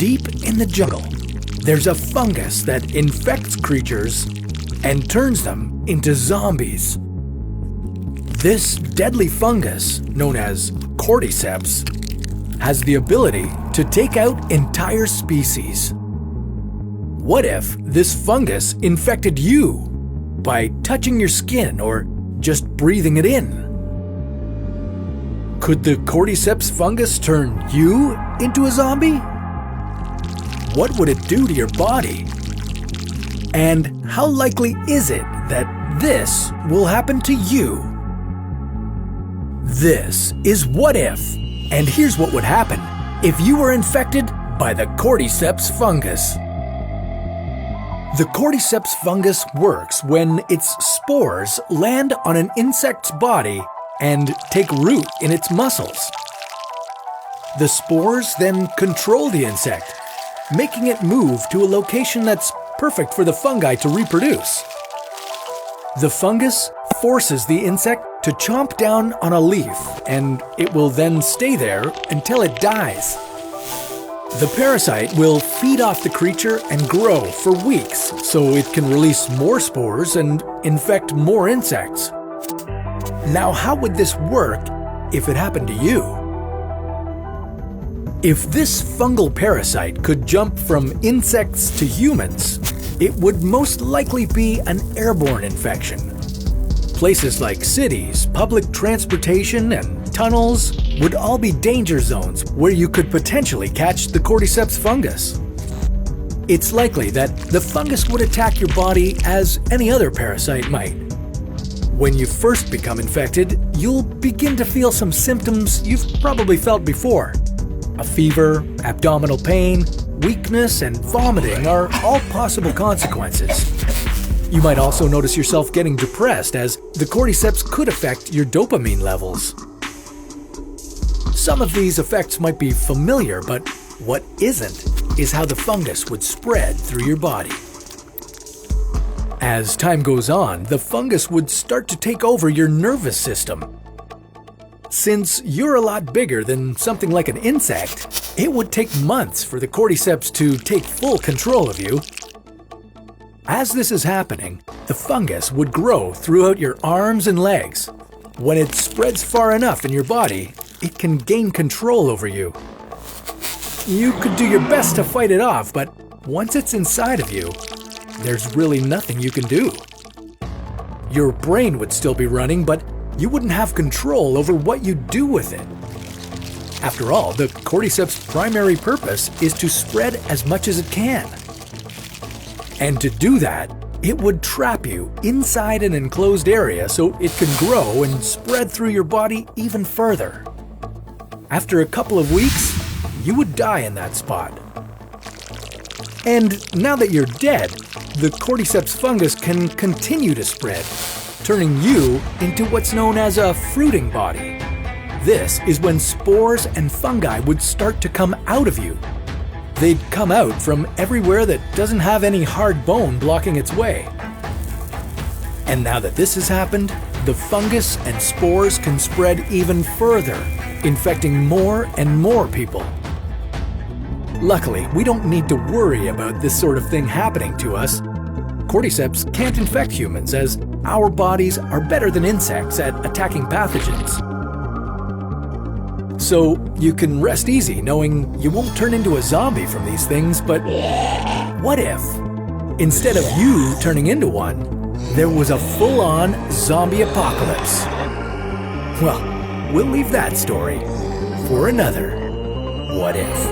Deep in the jungle, there's a fungus that infects creatures and turns them into zombies. This deadly fungus, known as Cordyceps, has the ability to take out entire species. What if this fungus infected you by touching your skin or just breathing it in? Could the Cordyceps fungus turn you into a zombie? What would it do to your body? And how likely is it that this will happen to you? This is What If, and here's what would happen if you were infected by the Cordyceps fungus. The Cordyceps fungus works when its spores land on an insect's body and take root in its muscles. The spores then control the insect, making it move to a location that's perfect for the fungi to reproduce. The fungus forces the insect to chomp down on a leaf, and it will then stay there until it dies. The parasite will feed off the creature and grow for weeks, so it can release more spores and infect more insects. Now, how would this work if it happened to you? If this fungal parasite could jump from insects to humans, it would most likely be an airborne infection. Places like cities, public transportation, and tunnels would all be danger zones where you could potentially catch the Cordyceps fungus. It's likely that the fungus would attack your body as any other parasite might. When you first become infected, you'll begin to feel some symptoms you've probably felt before. A fever, abdominal pain, weakness, and vomiting are all possible consequences. You might also notice yourself getting depressed, as the Cordyceps could affect your dopamine levels. Some of these effects might be familiar, but what isn't is how the fungus would spread through your body. As time goes on, the fungus would start to take over your nervous system. Since you're a lot bigger than something like an insect, it would take months for the Cordyceps to take full control of you. As this is happening, the fungus would grow throughout your arms and legs. When it spreads far enough in your body, it can gain control over you. You could do your best to fight it off, but once it's inside of you, there's really nothing you can do. Your brain would still be running, but you wouldn't have control over what you do with it. After all, the Cordyceps' primary purpose is to spread as much as it can. And to do that, it would trap you inside an enclosed area so it can grow and spread through your body even further. After a couple of weeks, you would die in that spot. And now that you're dead, the Cordyceps fungus can continue to spread, turning you into what's known as a fruiting body. This is when spores and fungi would start to come out of you. They'd come out from everywhere that doesn't have any hard bone blocking its way. And now that this has happened, the fungus and spores can spread even further, infecting more and more people. Luckily, we don't need to worry about this sort of thing happening to us. Cordyceps can't infect humans, as our bodies are better than insects at attacking pathogens. So you can rest easy knowing you won't turn into a zombie from these things, but what if, instead of you turning into one, there was a full-on zombie apocalypse? Well, we'll leave that story for another What If.